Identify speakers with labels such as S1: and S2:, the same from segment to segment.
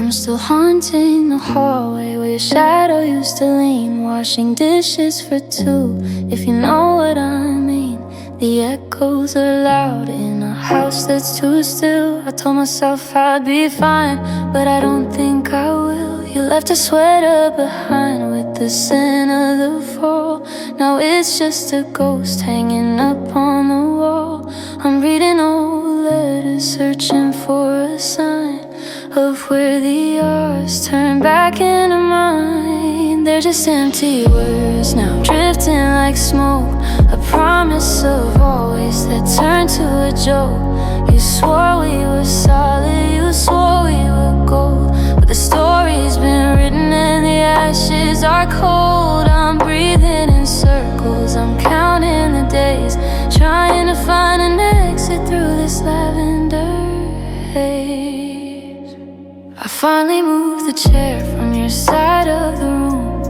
S1: I'm still haunting the hallway where your shadow used to lean, washing dishes for two, if you know what I mean. The echoes are loud in a house that's too still. I told myself I'd be fine, but I don't think I will. You left a sweater behind with the scent of the fall. Now it's just a ghost hanging up on the wall. I'm reading old letters, searching for a sign of where the hours turn back into mine. They're just empty words now, drifting like smoke. A promise of always that turned to a joke. You swore we were solid, you swore we were gold, but the story's been written and the ashes are cold. I'm breathing in circles, I'm counting the days, trying to find an exit through this lavender haze. I finally moved the chair from your side of the room,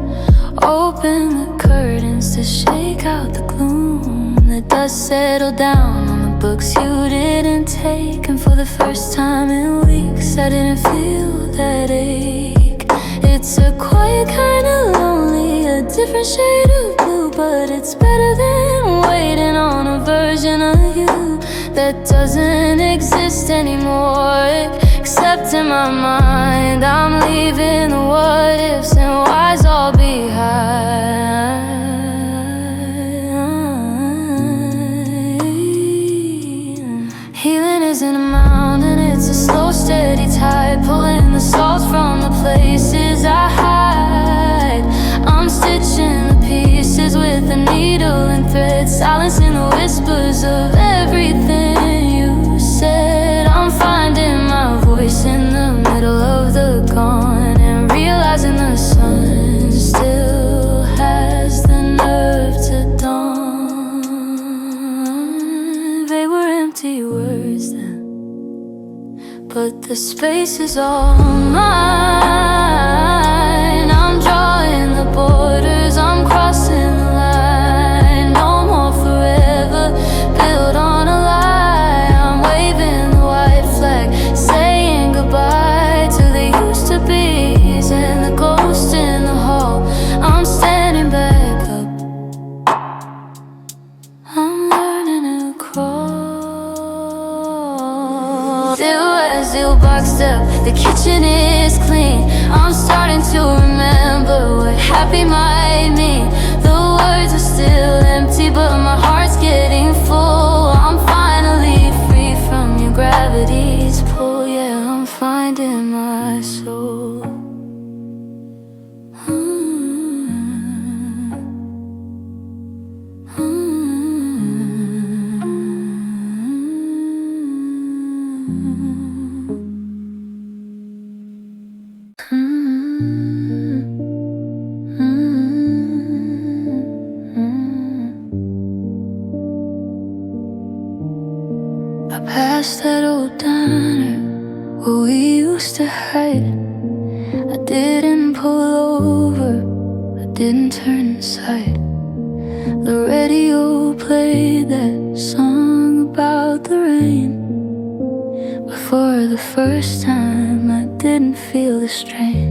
S1: open the curtains to shake out the gloom. The dust settled down on the books you didn't take, and for the first time in weeks I didn't feel that ache. It's a quiet kind of lonely, a different shade of blue, but it's better than waiting on a version of you that doesn't exist anymore, except in my mind. I'm leaving the what ifs and whys all behind. Healing isn't a mountain, it's a slow, steady tide, pulling the salt from the places I hide. I'm stitching the pieces with a needle and thread, silencing the whispers of everything you said. I'm finding my voice in the middle of the gone, and realizing the sun still has the nerve to dawn. They were empty words then, but the space is all mine. I'm drawing the borders, I'm crossing the line. No more forever, built on a lie. I'm waving the white flag, saying goodbye to the used to be's and the ghost in the hall. I'm standing back up, I'm learning to crawl. Still boxed up, the kitchen is clean. I'm starting to remember what happy might mean. The words are still empty, but my heart's getting full. I'm finally free from your gravity's pull. Yeah, I'm finding my soul. I passed that old diner where we used to hide. I didn't pull over, I didn't turn inside. The radio played that song about the rain, but for the first time I didn't feel the strain.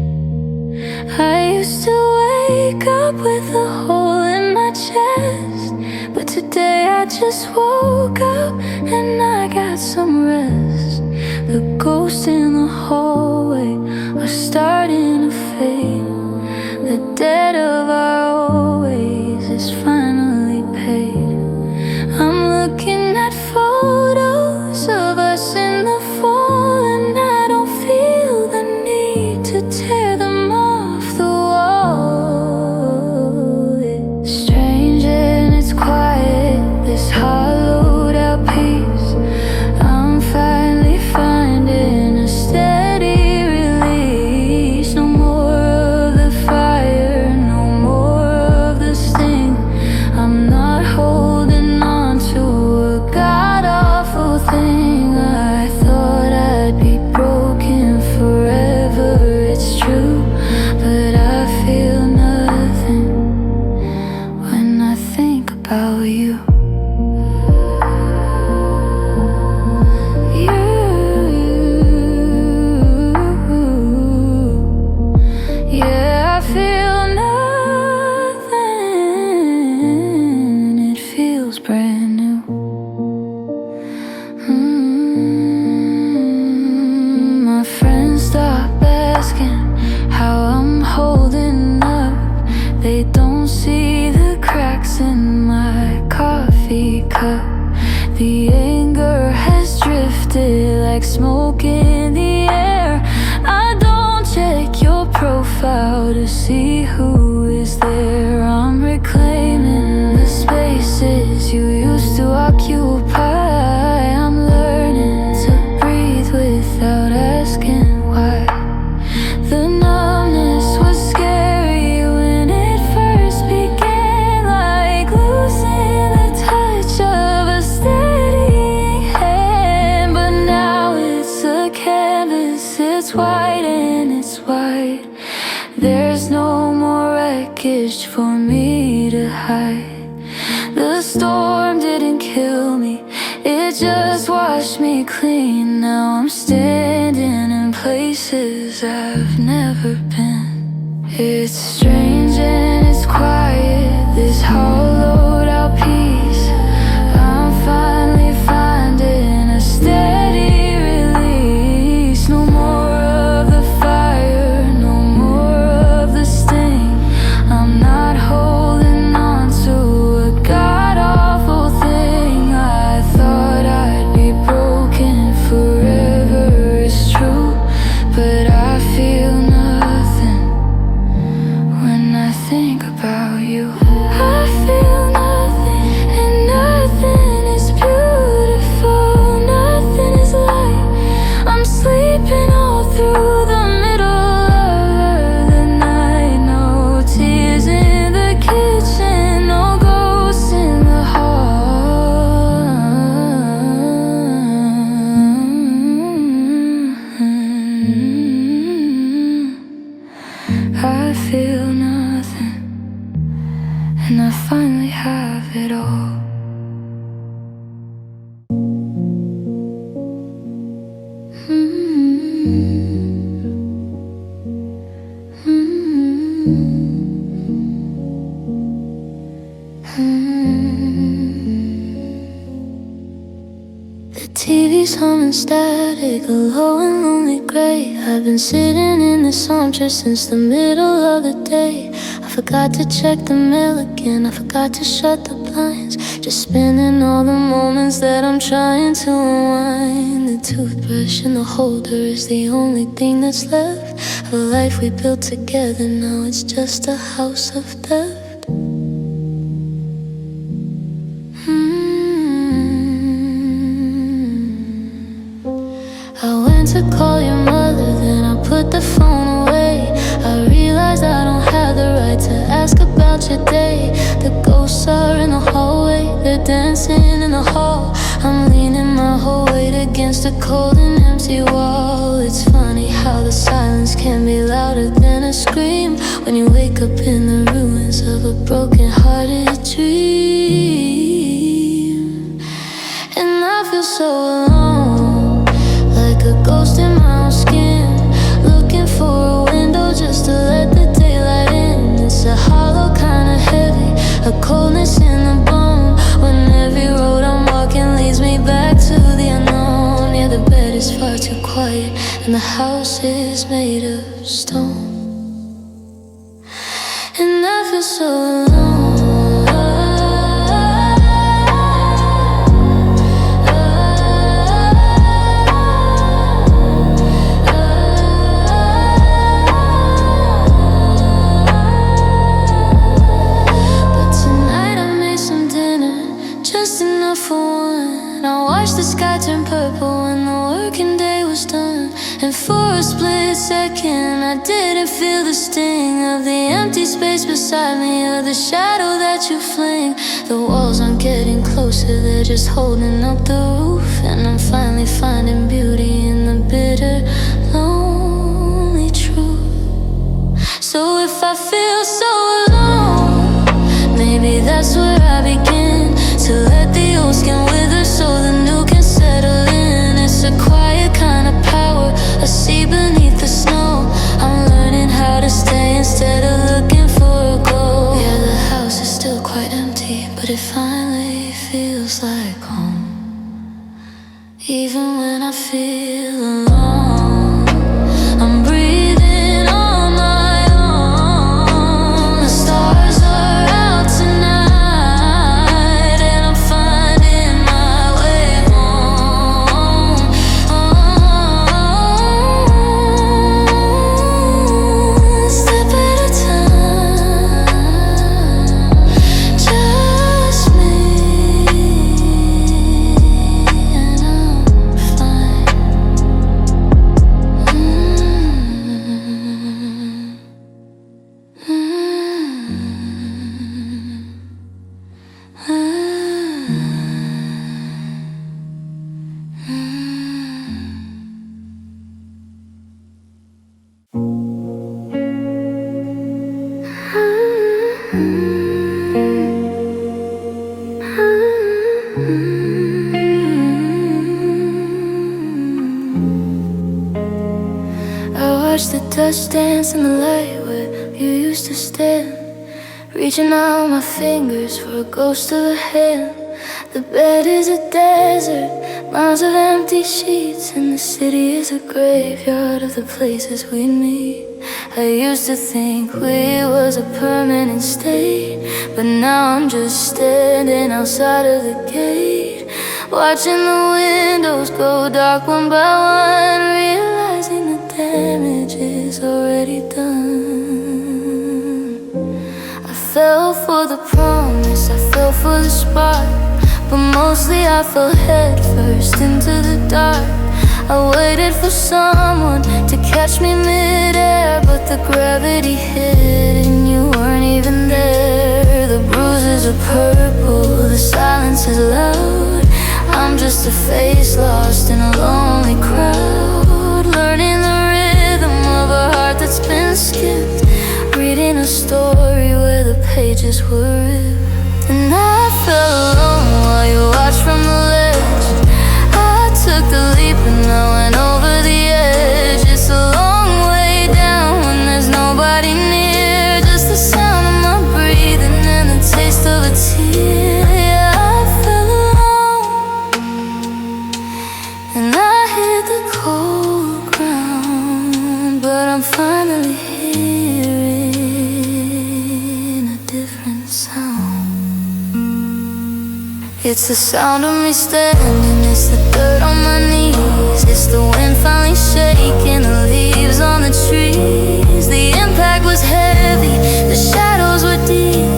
S1: I used to wake up with a hole in my chest, but today I just woke up and I got some rest. The ghosts in the hallway are starting to fade. The debt of our always is finally paid. I'm looking at photos of us in the fall, and I don't feel the need to tear them off the wall. It's strange and it's quiet, this hollowed out peace. I'm finally finding a steady light and it's white. There's no more wreckage for me to hide. The storm didn't kill me, it just washed me clean. Now I'm standing in places I've never been. It's strange and it's quiet, this hollowed out peace. I'm finally finding a steady release. No more of the fire, no more of the sting. I'm not holding on to a god-awful thing. I thought I'd be broken forever, it's true, but I feel nothing when I think about you. I feel nothing, and nothing is beautiful, nothing is light. I'm sleeping all through the middle of the night. No tears in the kitchen, no ghosts in the hall. I feel nothing, and I finally have it all. The TV's humming static, a low and lonely gray. I've been sitting in this armchair since the middle of the day. I forgot to check the mail again, I forgot to shut the blinds. Just spinning all the moments that I'm trying to unwind. The toothbrush in the holder is the only thing that's left of a life we built together. Now it's just a house of death. I went to call your mother, then I put the phone away. I realized I don't have the right to ask about your day. The ghosts are in the hallway, they're dancing in the hall. I'm leaning my whole weight against a cold and empty wall. It's funny how the silence can be louder than a scream when you wake up in the ruins of a broken-hearted dream. And I feel so alone, like a ghost in my own skin, looking for a window just to let the daylight in. It's a hollow kind of heavy, a coldness in the bone, when every road I'm walking leads me back to the unknown. Yeah, the bed is far too quiet and the house is made of stone. And I feel so alone. Just enough for one. I watched the sky turn purple when the working day was done. And for a split second I didn't feel the sting of the empty space beside me, or the shadow that you fling. The walls aren't getting closer, they're just holding up the roof. And I'm finally finding beauty in the bitter, lonely truth. So if I feel so alone, maybe that's where I begin, to let the old skin wither so the new can settle in. It's a quiet kind of power, a sea beneath the snow. I'm learning how to stay instead of looking for a goal. Yeah, the house is still quite empty, but it finally feels like home, even when I feel alone. used to touch, dance in the light where you used to stand, reaching out my fingers for a ghost of a hand. The bed is a desert, miles of empty sheets, and the city is a graveyard of the places we meet. I used to think we was a permanent state, but now I'm just standing outside of the gate, watching the windows go dark one by one, realizing the damage is already done. I fell for the promise, I fell for the spark, but mostly I fell head first into the dark. I waited for someone to catch me mid-air, but the gravity hit and you weren't even there. The bruises are purple, the silence is loud. I'm just a face lost in a lonely crowd, learning the rhythm of a heart that's been skipped, reading a story where the pages were ripped. And I fell alone while you watched from the ledge. I took the leap and I went over the edge. It's a long way down when there's nobody near, just the sound of my breathing and the taste of a tear. Yeah, I fell alone and I hit the cold ground, but I'm finally hearing a different sound. It's the sound of me standing, it's the dirt on my knees, it's the wind finally shaking the leaves on the trees. The impact was heavy, the shadows were deep,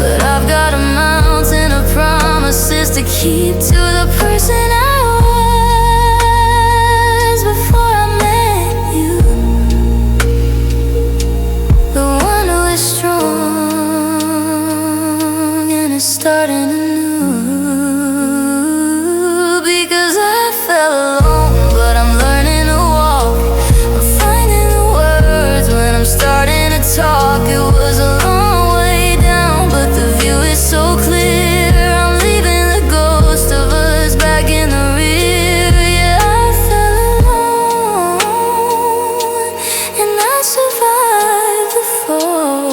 S1: but I've got a mountain of promises to keep, to the person I was before I met you, the one who is strong and is starting anew. Talk. It was a long way down, but the view is so clear. I'm leaving the ghost of us back in the rear. Yeah, I fell alone and I survived the fall.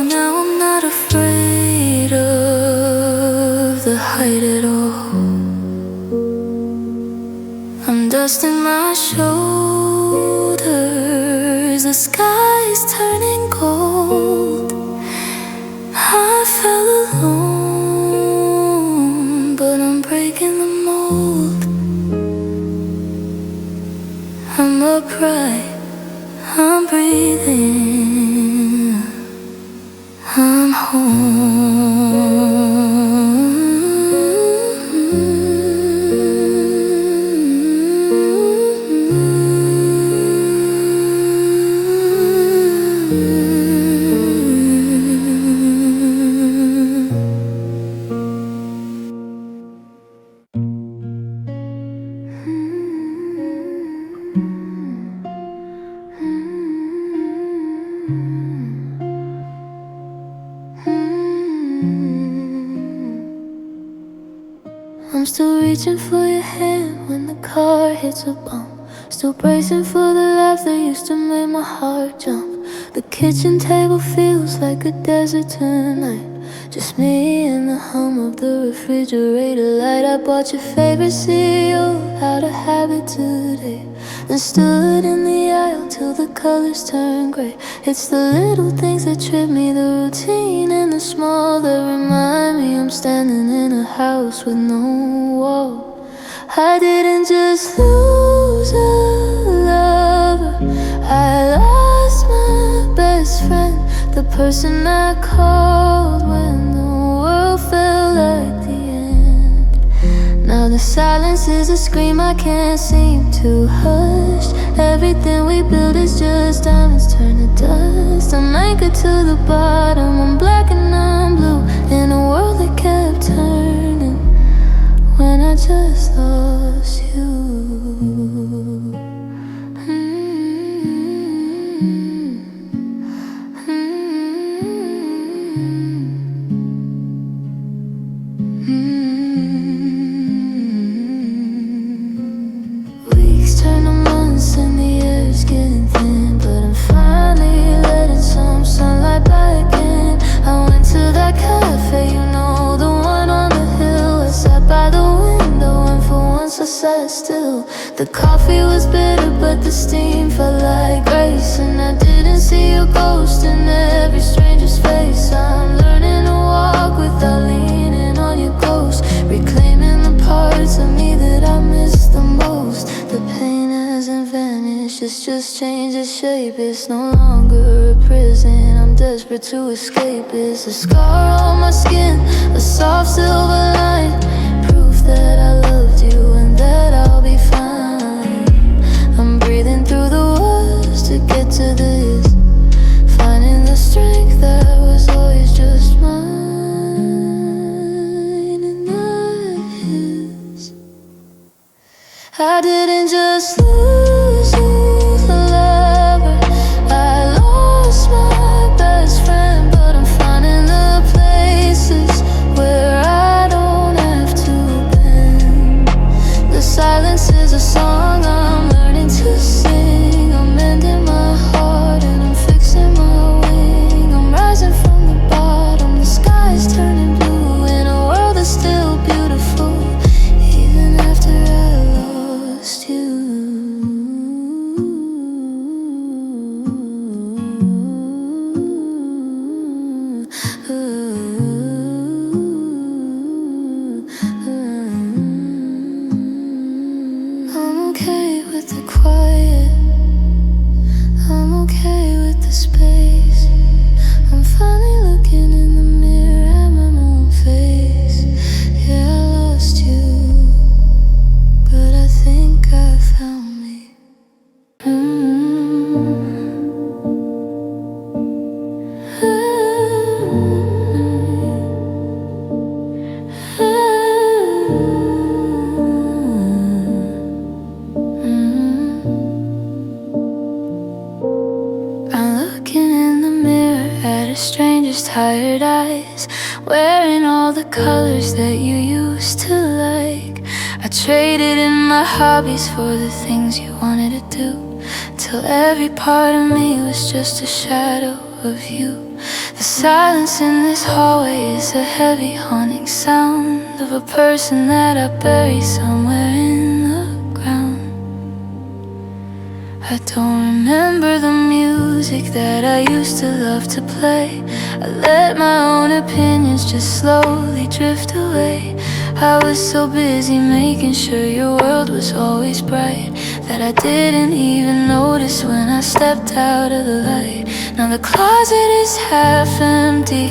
S1: Now I'm not afraid of the height at all. I'm dusting my shoulders, the sky's turning gold. I fell alone, but I'm breaking the mold. I'm upright, I'm breathing, I'm home. I'm still reaching for your hand when the car hits a bump, still bracing for the laugh that used to make my heart jump. The kitchen table feels like a desert tonight, just me and the hum of the refrigerator light. I bought your favorite cereal out of habit today, then stood in the aisle till the colors turn gray. It's the little things that trip me, the routine and the small that remind me I'm standing in a house with no wall. I didn't just lose a lover, I lost my best friend, the person I called when the world felt like the end. Now the silence is a scream I can't seem to hush. Everything we build is just diamonds turn to dust. I'm anchored to the bottom, I'm black and I'm blue, in a world that kept turning when I just lost you. Weeks turn to months and the air's getting shape. It's no longer a prison, I'm desperate to escape. It's a scar on my skin, a soft silver line, proof that I loved you and that I'll be fine. I'm breathing through the walls to get to this, finding the strength that was always just mine and not his. I didn't just lose the lover, I lost my best friend. But I'm finding the places where I don't have to bend. The silence is a song I'm learning to sing. I'm mending my heart and I'm fixing my wing. I'm rising from the bottom, the sky's turning blue in a world that's still beautiful, even after I lost you. I'm okay with the quiet, I'm okay with the space. I'm finally looking in the mirror at my own face. Yeah, I lost you, but I think I found me. I'm looking in the mirror at a stranger's tired eyes, wearing all the colors that you used to like. I traded in my hobbies for the things you wanted to do, till every part of me was just a shadow of you. The silence in this hallway is a heavy haunting sound of a person that I buried somewhere in the ground. I don't remember the music that I used to love to play. I let my own opinions just slowly drift away. I was so busy making sure your world was always bright that I didn't even notice when I stepped out of the light. Now the closet is half empty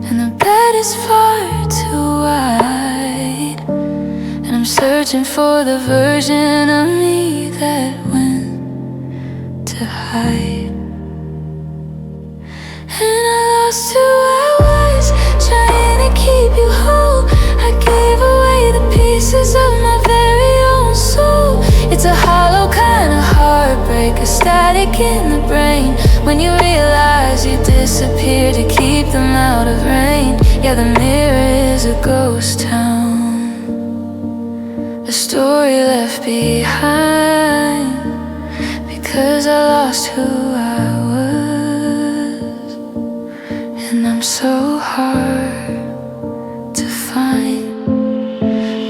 S1: and the bed is far too wide, and I'm searching for the version of me that went to hide. And I lost who I was, trying to keep you whole. I gave away the pieces of my very own soul. It's a hollow kind of heartbreak, a static in the brain, when you realize you disappear to keep them out of rain. Yeah, the mirror is a ghost town, a story left behind, because I lost who I was, and I'm so hard to find.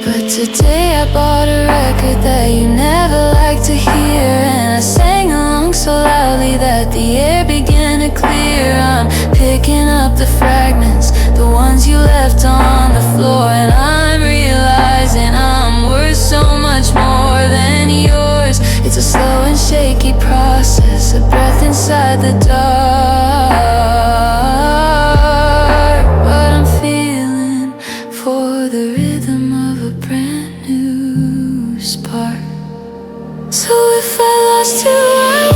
S1: But today I bought a record that you never liked to hear, and I sang along so loudly that the air began to clear. I'm picking up the fragments, the ones you left on the floor, and I'm realizing I'm worth so much more than yours. It's a slow and shaky process, a breath inside the dark, but I'm feeling for the rhythm of a brand new spark. So if I lost who I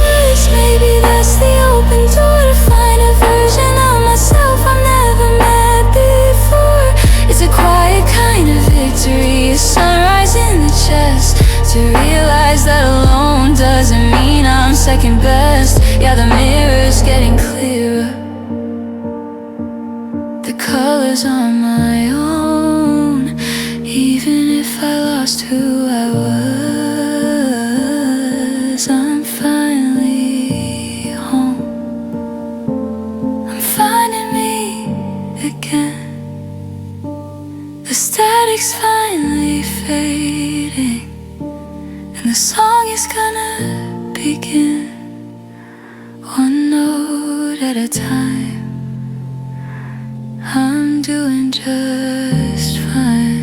S1: was, maybe that's the open door to find a version of myself I've never met before. It's a quiet kind of victory, a sunrise in the chest, to realize that alone doesn't mean I'm second best. Yeah, the mirror's getting clearer, the colors are my own. Even if I lost who I was, I'm finally home. I'm finding me again. The static's finally fading, and the song is gonna begin, one note at a time. I'm doing just fine.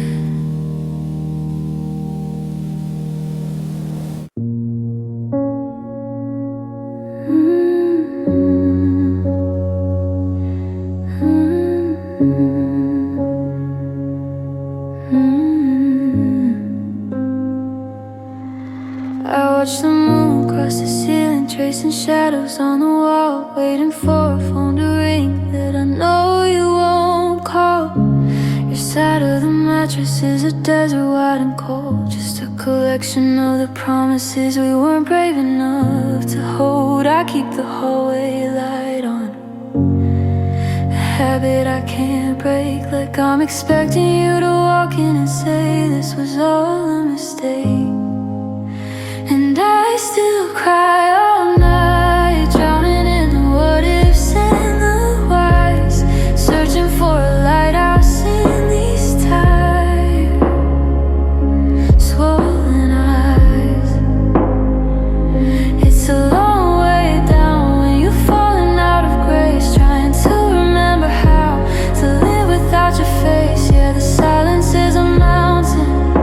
S1: tracing shadows on the wall, waiting for a phone to ring that I know you won't call. Your side of the mattress is a desert wide and cold, just a collection of the promises we weren't brave enough to hold. I keep the hallway light on, a habit I can't break, like I'm expecting you to walk in and say this was all a mistake. And I still cry all night, drowning in the what ifs and the whys, searching for a lighthouse in these tired, swollen eyes. It's a long way down when you've fallen out of grace, trying to remember how to live without your face. Yeah, the silence is a mountain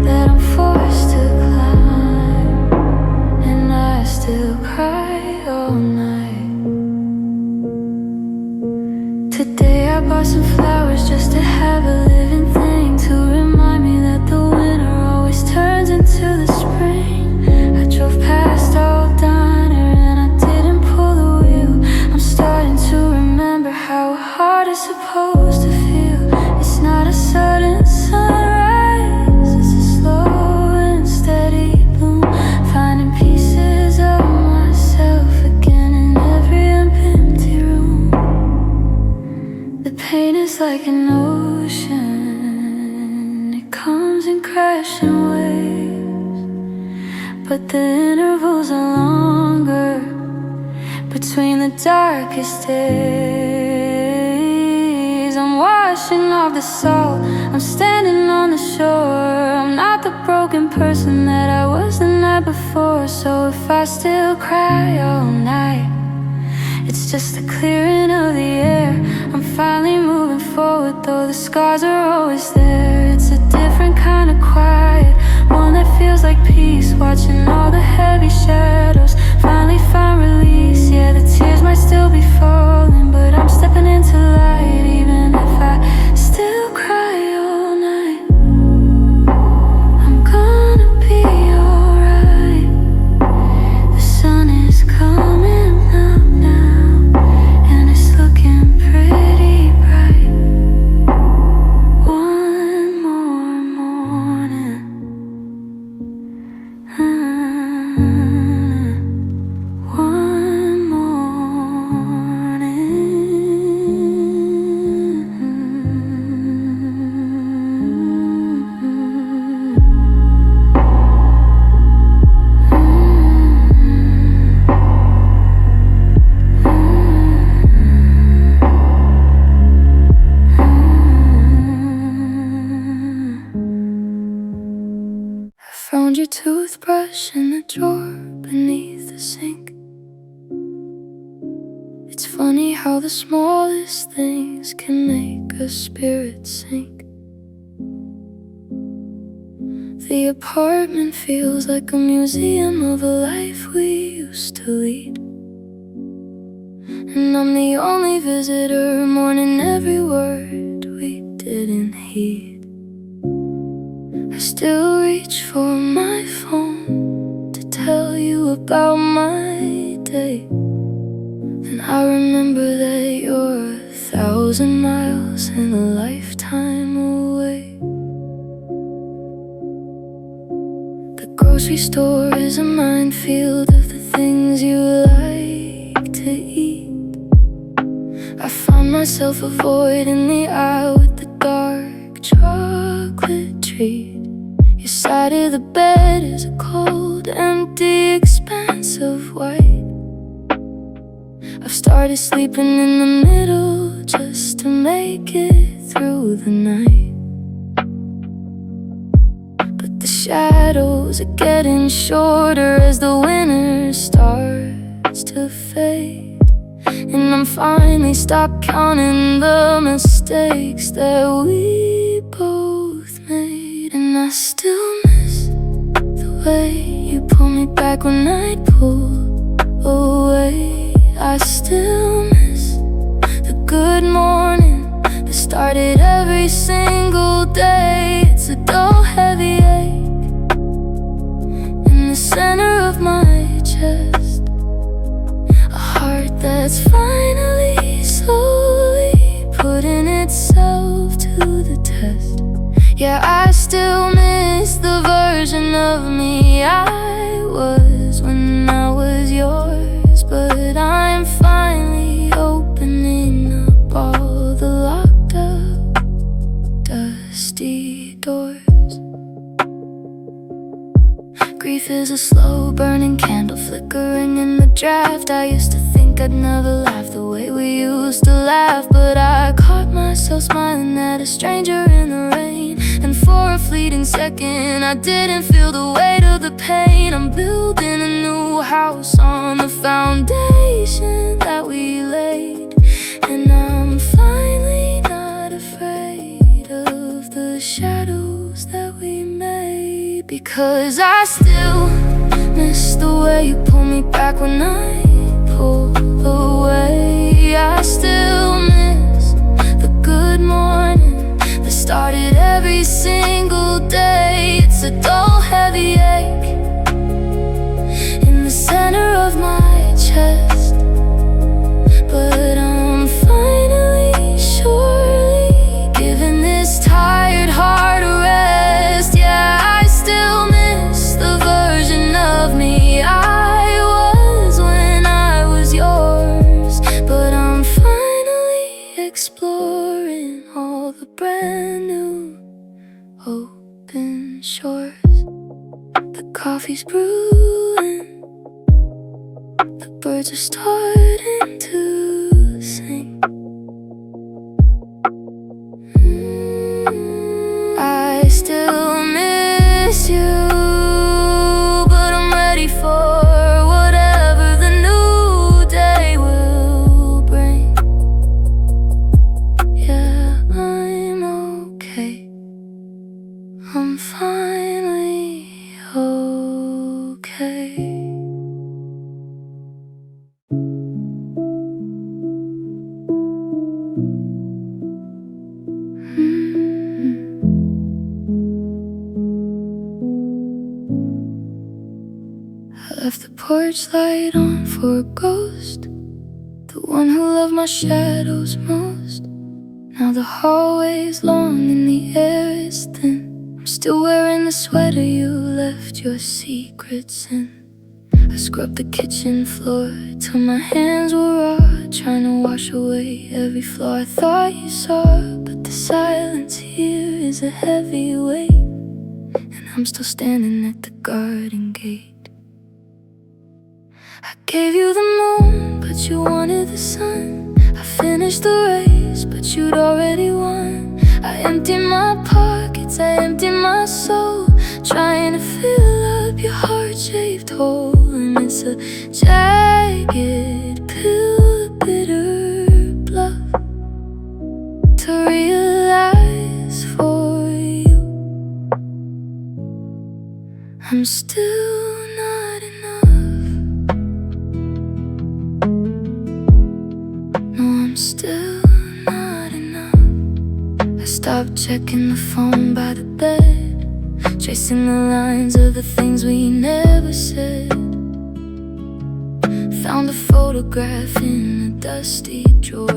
S1: that I'm forced to climb, and I still cry all night. Today I bought some flowers just to have a living thing, to remind me that the winter always turns into the spring. I drove past Old Diner and I didn't pull the wheel. I'm starting to remember how a heart is supposed to feel. It's not a sudden sunrise, it's a slow and steady bloom, finding pieces of myself again in every empty room. The pain is like an ocean, it comes in crashing waves, but the intervals are longer between the darkest days. I'm washing off the salt, I'm standing on the shore. I'm not the broken person that I was the night before. So if I still cry all night, it's just a clearing of the air. I'm finally moving forward, though the scars are always there. It's a different kind of quiet, one that feels like peace, watching all the heavy shadows finally find release. Yeah, the tears might still be falling, but I'm stepping into light, even if I still cry all night. I'm gonna be alright. The sun is coming up now, and it's looking pretty bright. One more morning, one morning. I found your toothbrush in the drawer beneath the sink. It's funny how the smallest things can make a spirit sink. The apartment feels like a museum of a life we used to lead, and I'm the only visitor, mourning every word we didn't heed. I still reach for my phone to tell you about my day. Then I remember that you're 1,000 miles and a lifetime away. The grocery store is a minefield of the things you like to eat. I find myself avoiding the aisle with the dark chocolate treat. Your side of the bed is a cold, empty expanse of white. I've started sleeping in the middle just to make it through the night. But the shadows are getting shorter as the winter starts to fade, and I'm finally stopped counting the mistakes that we both made. And I still miss the way you pull me back when I'd pull away. I still miss the good morning that started every single day. It's a dull, heavy ache in the center of my chest. Yeah, I still miss the version of me I was when I was yours. But I'm finally opening up all the locked up, dusty doors. Grief is a slow burning candle flickering in the draft. I used to think I'd never laugh the way we used to laugh, but I caught myself smiling at a stranger in the rain. And for a fleeting second I didn't feel the weight of the pain. I'm building a new house on the foundation that we laid, and I'm finally not afraid of the shadows that we made. Because I still miss the way you pull me back when I pull away. I still miss the good morning that started every single day. It's a dull, heavy ache in the center of my chest, but I'm finally, surely giving this tired heart a rest. Yeah, I still miss the version of me I was when I was yours, but I'm finally exploring all the brand new open shores. The coffee's brewing, the birds are starting to sing. I still miss you, but I'm ready for whatever the new day will bring. Yeah, I'm okay. I'm finally okay. I left the porch light on for a ghost, the one who loved my shadows most. Now the hallway's long and the air is thin. I'm still wearing the sweater you left your secrets in. I scrubbed the kitchen floor till my hands were raw, trying to wash away every flaw I thought you saw. But the silence here is a heavy weight, and I'm still standing at the garden gate. I gave you the moon, but you wanted the sun. I finished the race, but you'd already won. I emptied my pockets, I emptied my soul, trying to fill up your heart-shaped hole. And it's a jagged pill of bitter bluff to realize for you I'm still not enough. No, I'm still not enough. I stopped checking the phone by the bed, tracing the lines of the things we never said. Found a photograph in a dusty drawer,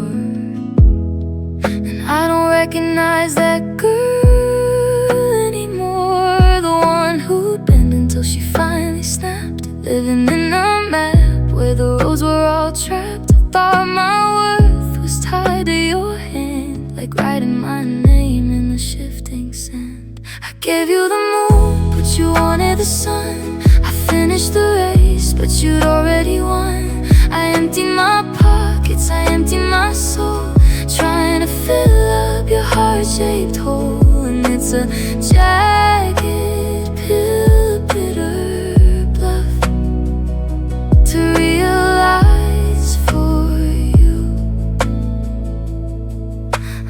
S1: and I don't recognize that girl anymore. The one who'd bend until she finally snapped, living in a map where the roads were all trapped. I thought my worth was tied to your hand, like writing my name in the shifting sand. I gave you the moon, but you wanted the sun. I finished the race, but you'd already won. I emptied my pockets, I emptied my soul, trying to fill up your heart-shaped hole. And it's a jagged pill of bitter bluff to realize for you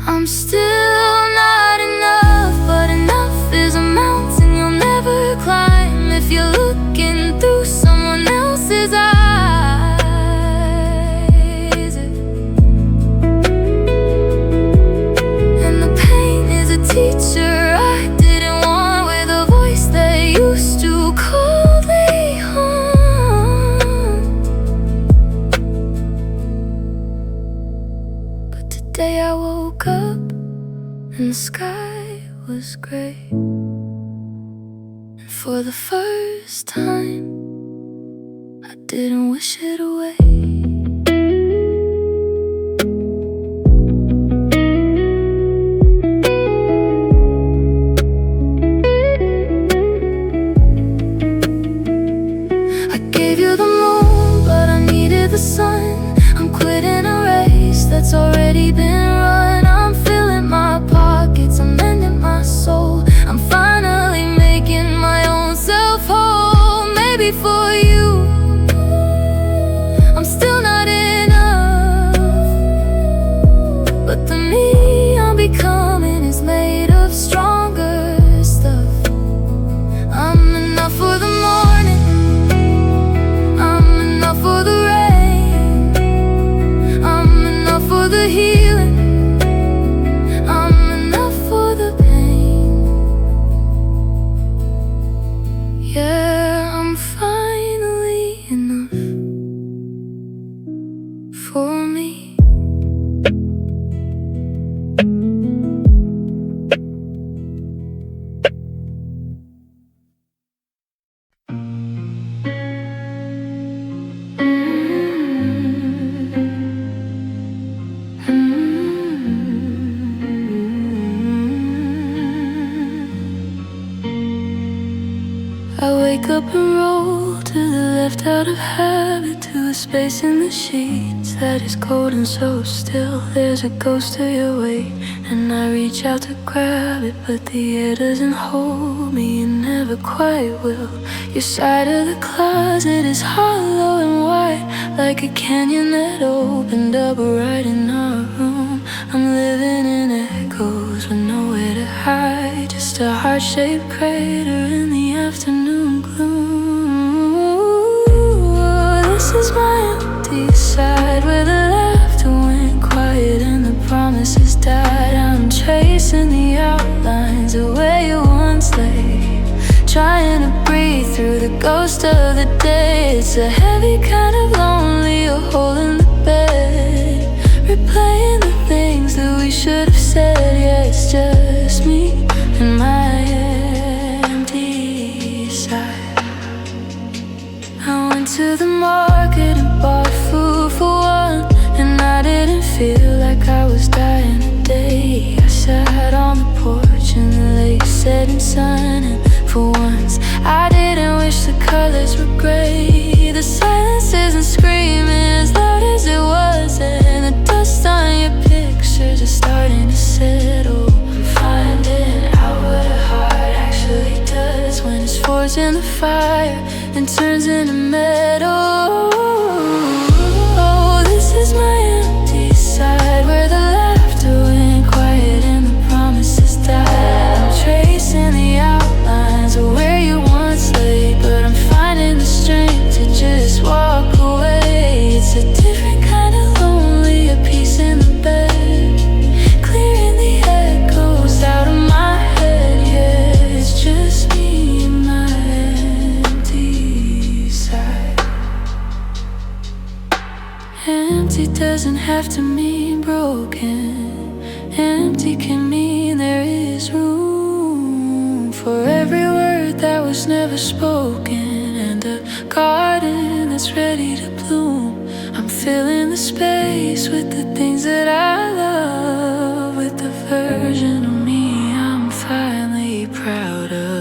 S1: I'm still not enough. But enough is a mountain you'll never climb if you're looking through someone else's eyes. And the pain is a teacher I didn't want, with a voice that used to coldly hum. But today I woke up and the sky was great. And for the first time, I didn't wish it away. I gave you the moon, but I needed the sun. I'm quitting a race that's already been run. I'm filling my pockets, I'm mending my soul. I'm finally making my own self whole. Maybe for you, I'm still not enough, but the me I'm becoming is made of stronger stuff. I'm enough for the morning, I'm enough for the rain, I'm enough for the healing, I'm enough for the pain. Yeah, I'm finally enough for me. I wake up and roll to the left out of habit, to a space in the sheets that is cold and so still. There's a ghost of your weight, and I reach out to grab it, but the air doesn't hold me, it never quite will. Your side of the closet is hollow and wide, like a canyon that opened up right in our room. I'm living in echoes with nowhere to hide, just a heart-shaped crater in the afternoon gloom. This is my empty side, where the laughter went quiet and the promises died. I'm tracing the outlines of where you once lay, trying to breathe through the ghost of the day. It's a heavy kind of lonely, a hole in the bed, replaying the things that we should have said. Yeah, it's just me and my empty side. I went to the market and bought food for one, and I didn't feel like I was dying today. I sat on the porch in the late setting sun, and for once I didn't wish the colors were gray. The silence isn't screaming as loud as it was, and the dust on your pictures is starting to settle. I'm finding out what a heart actually does when it's forged in the fire and turns into metal. Oh, this is my empty side, where the laughter went quiet and the promises died. I'm tracing the outlines of where you once lay, but I'm finding the strength to just walk away. It's a different kind of lonely, a piece in the bed, clearing the echoes out of my head. Yeah, it's just me and my empty side. Empty doesn't have to mean broken. Empty can mean there is room for every word that was never spoken, and a garden that's ready to bloom. I'm filling the space with the things that I love, with the version of me I'm finally proud of.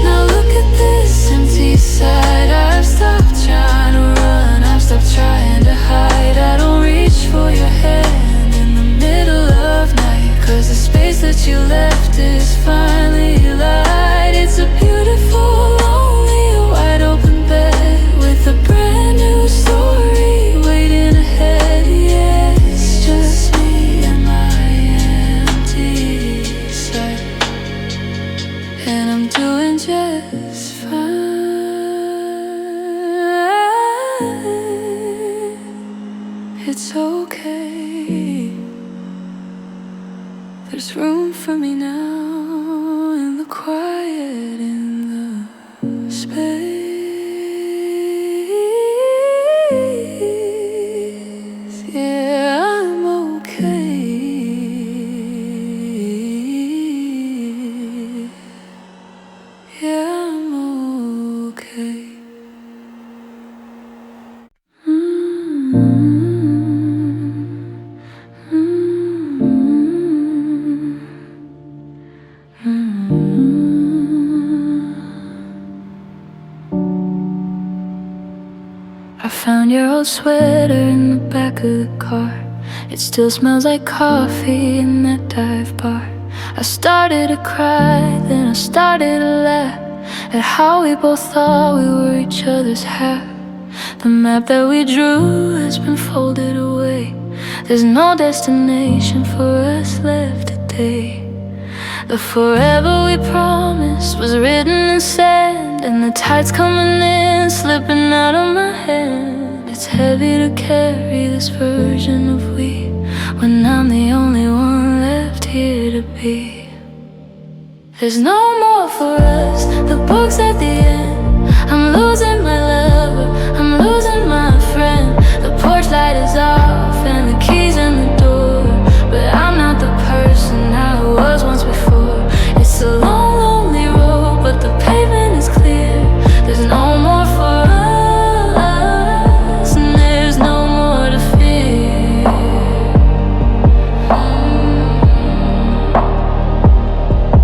S1: Now look at this empty side. I've stopped trying to run, I've stopped trying to hide. I don't reach for your hand in the middle of night, 'cause the space that you left is finally light. It's a beautiful, lonely, wide open bed with a brand new story waiting ahead. Yeah, it's just me and my empty side, and I'm doing just fine. It's okay. Yeah, I'm okay. I found your old sweater in the back of the car. It still smells like coffee in that dive bar. I started to cry, then I started to laugh at how we both thought we were each other's half. The map that we drew has been folded away. There's no destination for us left today. The forever we promised was written in sand, and the tide's coming in, slipping out of my hand. It's heavy to carry this version of we, when I'm the only one left here to be. There's no more for us, the book's at the end. I'm losing my lover, I'm losing my friend. The porch light is off and the keys in the door, but I'm not the person I was once before. It's a long, lonely road, but the pavement is clear. There's no more for us, and there's no more to fear.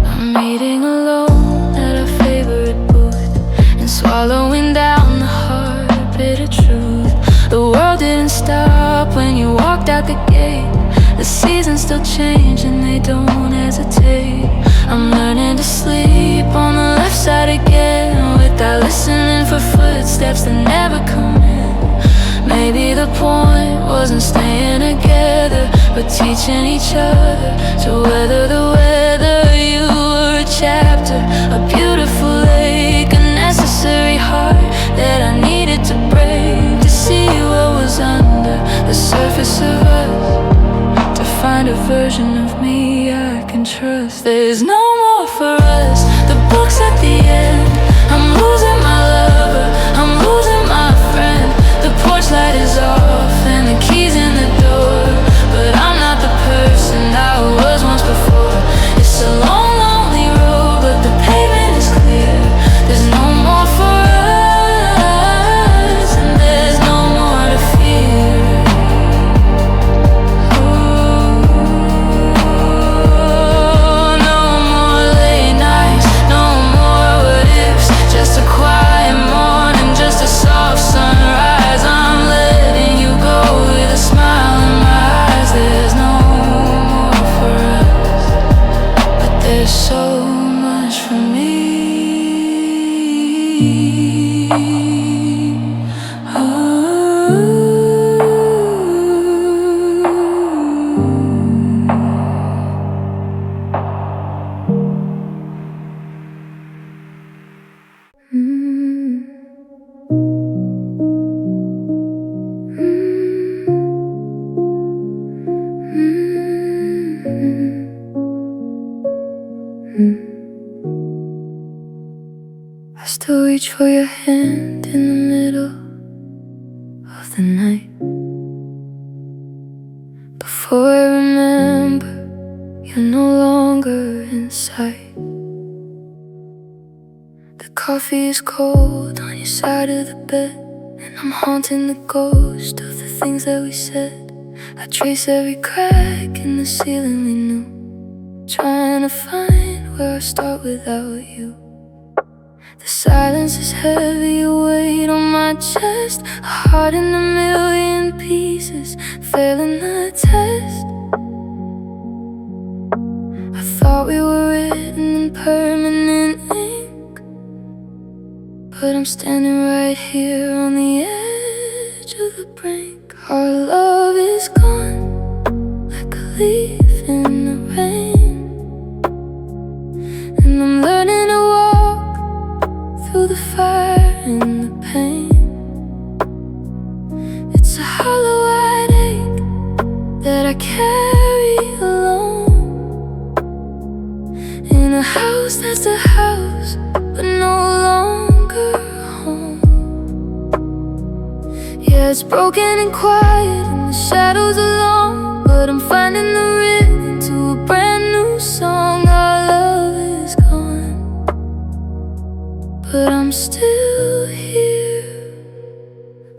S1: I'm eating alone at our favorite booth and swallowing down the hard, bitter truth. The world didn't stop when you walked out the gate. The seasons still change and they don't hesitate. I'm learning to sleep on the left side again, without listening for footsteps that never come in. Maybe the point wasn't staying together, but teaching each other to weather the weather. You were a chapter, a beautiful lake, a necessary heart that I needed to break, to see what was under the surface of us, to find a version of me I can trust. There's no more for us, the book's at the end. I'm losing my lover, I'm losing my friend. The porch light is off and the keys in the door, but I'm not the person I was once before. It's a long, lonely road, but the pavement is clear. There's no more for us, and there's no more to fear. So much for me. I still reach for your hand in the middle of the night. Before I remember, you're no longer in sight. The coffee is cold on your side of the bed, and I'm haunting the ghost of the things that we said. I trace every crack in the ceiling we knew, trying to find where I start without you. The silence is heavy, a weight on my chest, a heart in a million pieces, failing the test. I thought we were written in permanent ink, but I'm standing right here on the edge of the brink. Our love is gone, like a leaf in the rain, and I'm learning to walk through the fire and the pain. It's a hollow heartache that I carry alone, in a house that's a house, but no longer home. Yeah, it's broken and quiet in the shadows alone, but I'm finding the rhythm to a brand new song. Our love is gone, but I'm still here.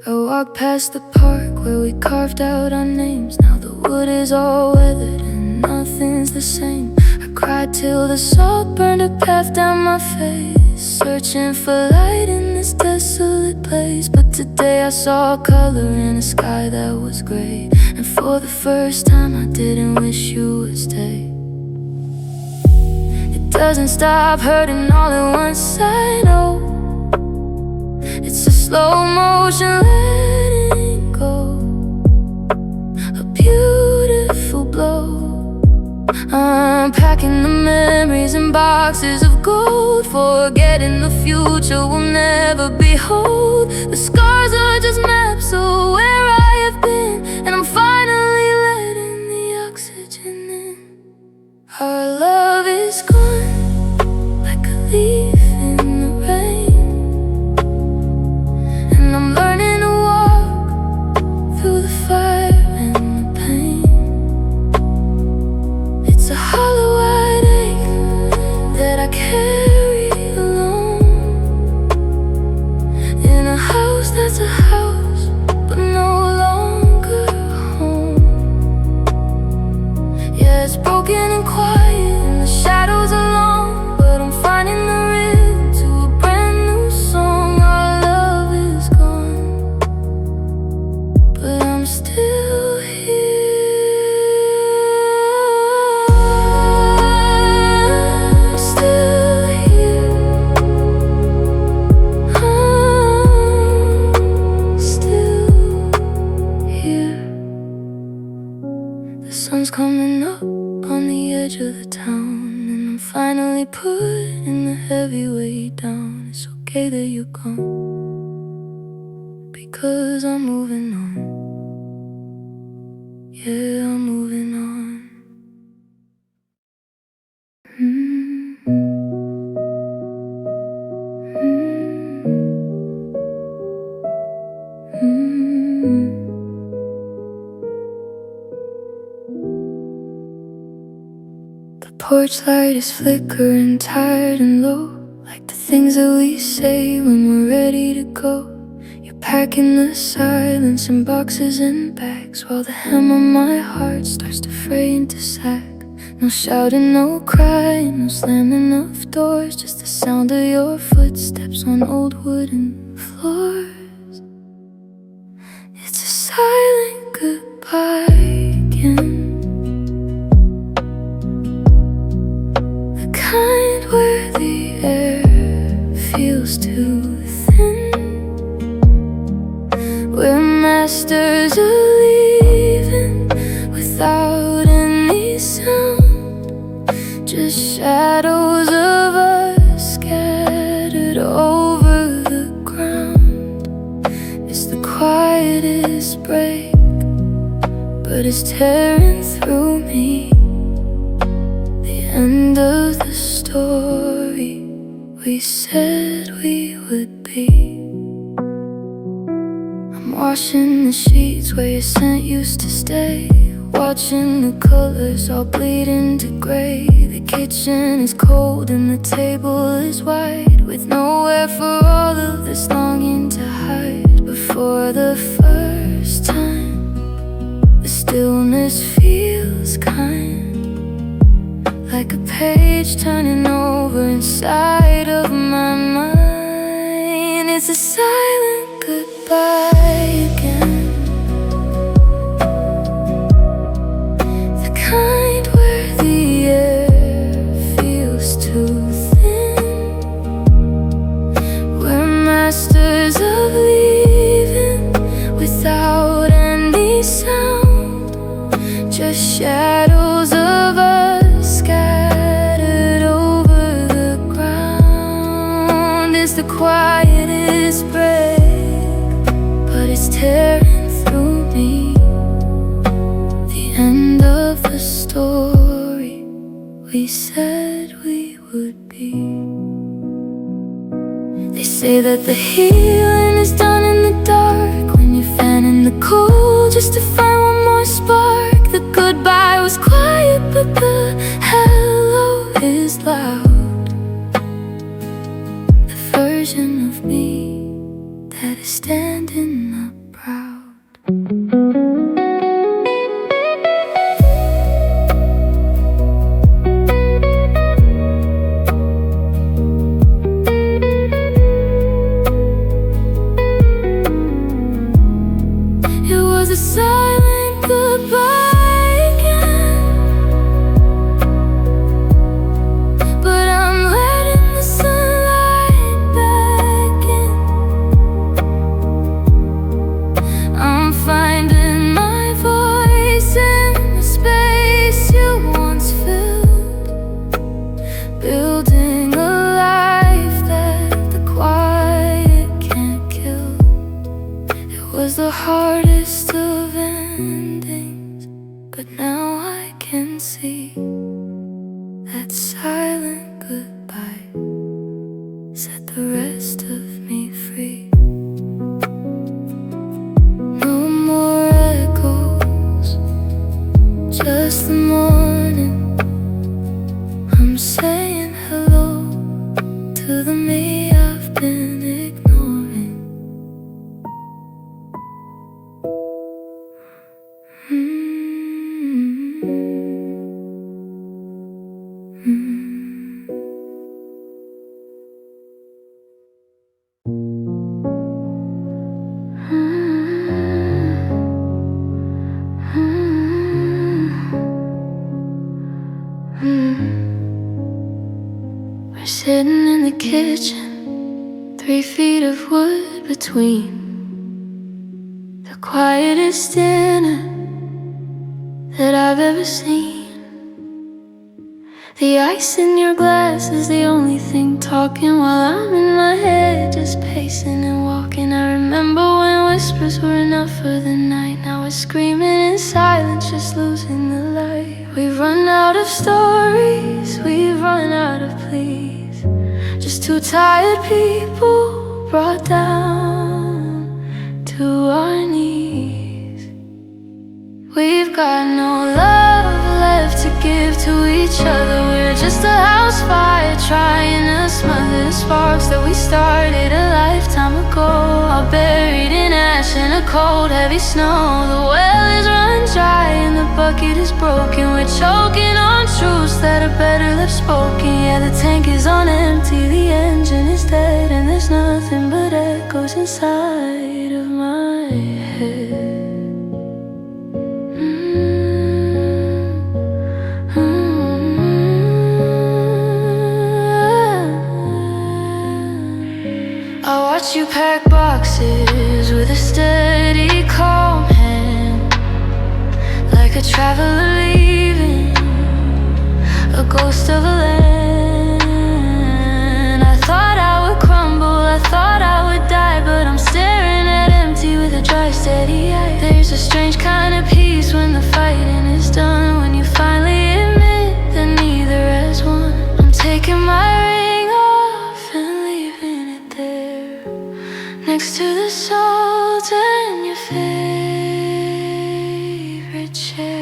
S1: I walk past the park where we carved out our names. Now the wood is all weathered and nothing's the same. I cried till the salt burned a path down my face, searching for light in this desolate place. But today I saw color in a sky that was gray, and for the first time I didn't wish you would stay. It doesn't stop hurting all at once, I know. It's a slow motion letting go, a beautiful blow. I'm packing the memories in boxes of gold, forgetting the future will never behold. The scars are just maps of where I have been, and I'm finally letting the oxygen in. Our love is gone like a leaf in the rain, and I'm learning to walk through the fire and the pain. It's a hollow-eyed ache that I carry alone, in a house that's a house, but no longer home. Yeah, it's broken and quiet, and the shadows are long, but I'm finding the rhythm to a brand new song. Our love is gone, but I'm still here. Still here. I'm still here. The sun's coming up on the edge of the town, and I'm finally putting the heavy weight down. It's okay that you're gone, because I'm moving on. Yeah, I'm moving on. The porch light is flickering, tired and low, like the things that we say when we're ready to go. You're packing the silence in boxes and bags, while the hem of my heart starts to fray into sack. No shouting, no crying, no slamming of doors, just the sound of your footsteps on old wooden floors. It's a silent goodbye again, the kind where the air feels too thin, we're masters of leaving without any sound, just shadows of us scattered over the ground. It's the quietest break, but it's tearing through me, the end of the story we said we would be. I'm washing the sheets where your scent used to stay, watching the colors all bleed into gray. The kitchen is cold and the table is white, with nowhere for all of this longing to hide. But for the first time, the stillness feels kind, like a page turning over inside of my mind. It's a silent goodbye again, the kind where the air feels too thin, we're masters of leaving without any sound, just shadows of us scattered over the ground. It's the quietest break, but it's tearing through me, the end of the story we said we would be. They say that the healing is done in the dark, when you're fanning the cold just to find one more spark. The goodbye was quiet, but the hello is loud. The version of me that is standing up proud. It was a silent goodbye again, but I'm letting the sunlight back in. I'm finding my voice in the space you once filled, building a life that the quiet can't kill. It was the hardest of endings, but now I can see that silent goodbye set the rest of me free. No more echoes, just the morning. I'm saying hello to the me I've been ignoring. We're sitting in the kitchen, 3 feet of wood between. The quietest dinner that I've ever seen. The ice in your glass is the only thing talking, while I'm in my head just pacing and walking. I remember when whispers were enough for the night. Now we're screaming in silence, just losing the light. We've run out of stories, we've run out of pleas. Just 2 tired people brought down to our knees. We've got no love left to give to each other. We're just a house fire trying to smother the sparks that we started a lifetime ago. All buried in ash in a cold, heavy snow. The well is run dry and the bucket is broken. We're choking on truths that are better left spoken. Yeah, the tank is on empty, the engine is dead, and there's nothing but echoes inside of my head. I watch you pack boxes with a steady, calm hand, like a traveler leaving a ghost of a land. I thought I would crumble, I thought I would die, but I'm staring at empty with a dry, steady eye. There's a strange kind of peace when the fighting is done, when you finally admit that neither has won. I'm taking my ring off and leaving it there, next to the salt and your favorite chair.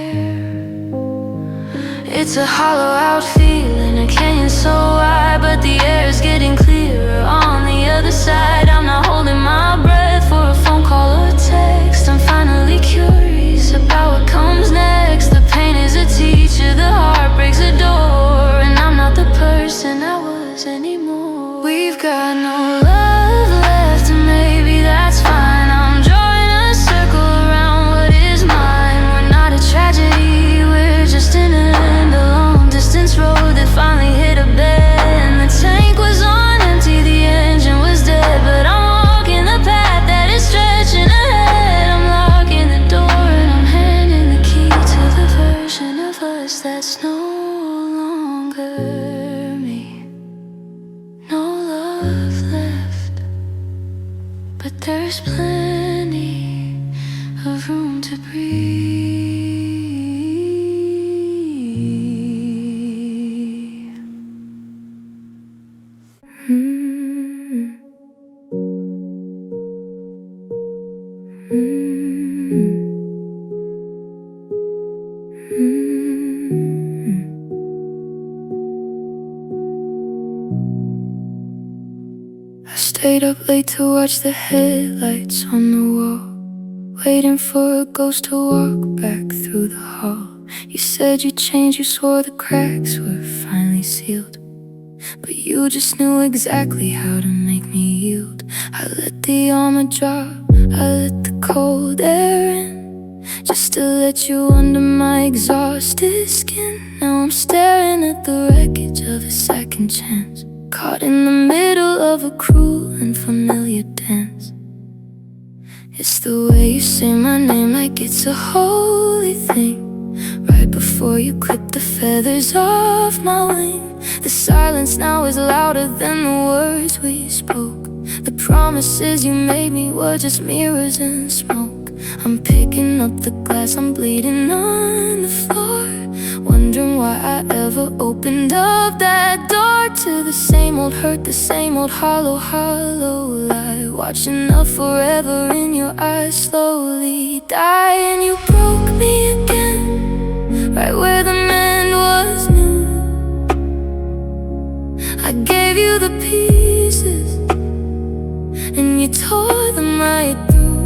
S1: It's a hollow out feeling, a canyon so wide, but the air is getting clearer on the other side. I'm not holding my breath for a phone call or a text. I'm finally curious about what comes next. The pain is a teacher, the heartbreak's a door, and I'm not the person I was anymore. We've got no love left, and maybe that's fine. I'm drawing a circle around what is mine. We're not a tragedy, we're just in a long distance road that finally hit a bend. The tank was on empty, the engine was dead, but I'm walking the path that is stretching ahead. I'm locking the door and I'm handing the key to the version of us that's no longer me. No love left, but there's plenty of room to breathe. I stayed up late to watch the headlights on the wall, waiting for a ghost to walk back through the hall. You said you'd change, you swore the cracks were finally sealed, but you just knew exactly how to make me yield. I let the armor drop, I let the cold air in, just to let you under my exhausted skin. Now I'm staring at the wreckage of a second chance, caught in the middle of a cruel and familiar dance. It's the way you say my name like it's a holy thing, right before you clip the feathers off my wing. The silence now is louder than the words we spoke. The promises you made me were just mirrors and smoke. I'm picking up the glass, I'm bleeding on the floor, wondering why I ever opened up that door to the same old hurt, the same old hollow, hollow lie. Watching the forever in your eyes slowly die. And you broke me again, right where the mend was new. I gave you the pieces, and you tore them right through.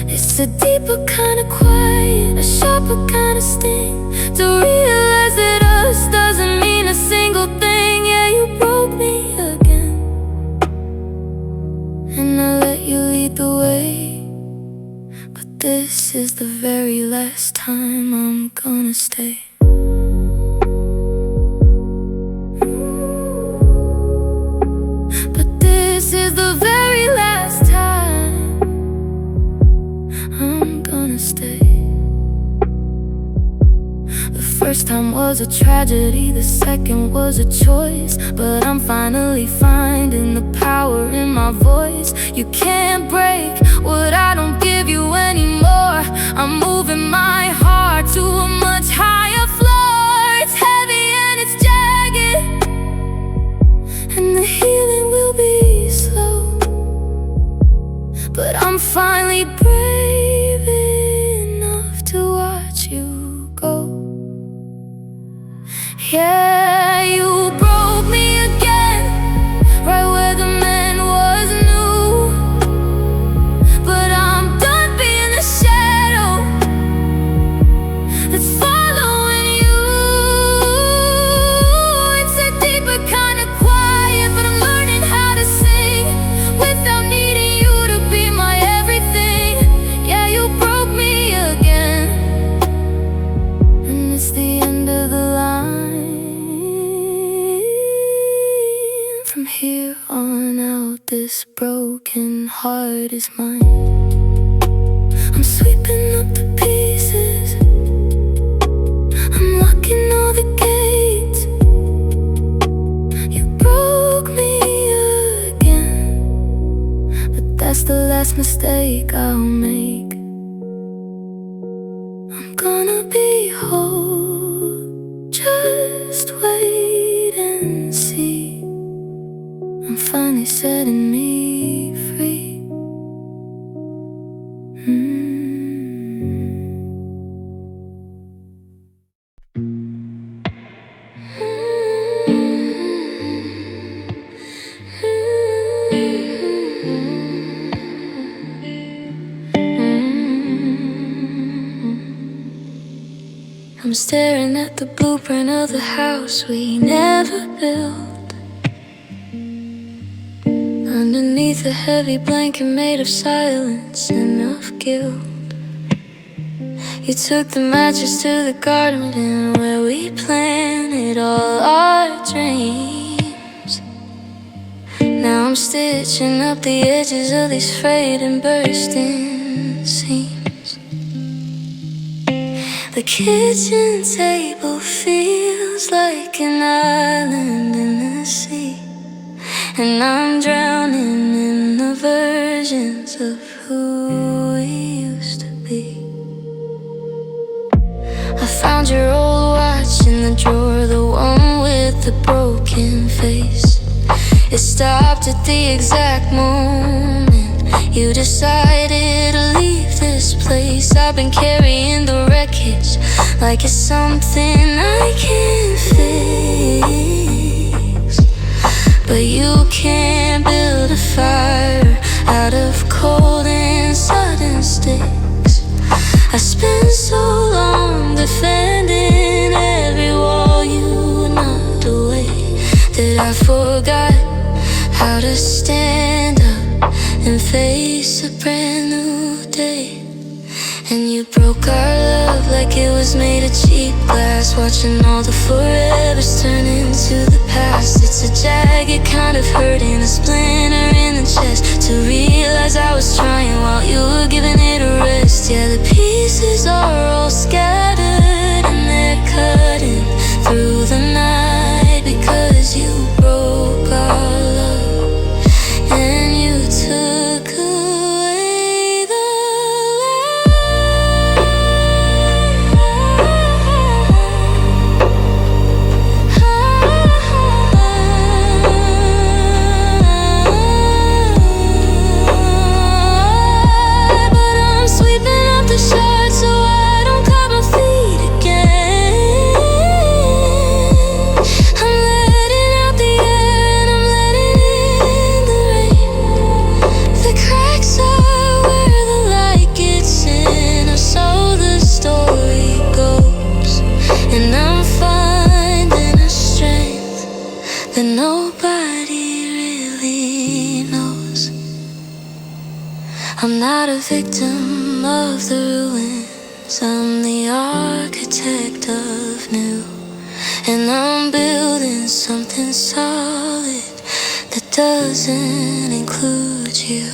S1: It's a deeper kind of quiet, a sharper kind of sting, to realize that us doesn't mean a single thing. Yeah, you broke me again, and I let you lead the way, but this is the very last time I'm gonna stay. But this is the very last time I'm gonna stay. The first time was a tragedy, the second was a choice, but I'm finally finding the power in my voice. You can't break what I don't give you anymore. I'm moving my heart to a much higher floor. It's heavy and it's jagged, and the healing will be slow, but I'm finally brave enough to watch you go. Yeah, you broke me again, right where the man was new. But I'm done being the shadow that's following you. It's a deeper kind of quiet, but I'm learning how to sing without needing you to be my everything. Yeah, you broke me again, and it's the end of the line. From here on out, this broken heart is mine. I'm sweeping up the pieces, I'm locking all the gates. You broke me again, but that's the last mistake I'll make. I'm gonna be whole, just wait and see. I'm finally setting me free. I'm staring at the blueprint of the house we never built, underneath a heavy blanket made of silence and of guilt. You took the mattress to the garden where we planted all our dreams. Now I'm stitching up the edges of these frayed and bursting seams. The kitchen table feels like an island in the sea, and I'm drowning in the versions of who we used to be. I found your old watch in the drawer, the one with the broken face. It stopped at the exact moment you decided to leave this place. I've been carrying the wreckage like it's something I can't fix. but you can't build a fire out of cold and sudden sticks. I spent so long defending every wall you knocked away that I forgot how to stand up and face a brand new day. And you broke our love like it was made of cheap glass, watching all the forevers turn into the past. It's a jagged kind of hurt and a splinter in the chest, to realize I was trying while you were giving it a rest. Yeah, the pieces are all scattered and they're cutting through the night, because you broke our love and you took away the that nobody really knows. I'm not a victim of the ruins, I'm the architect of new. And I'm building something solid that doesn't include you.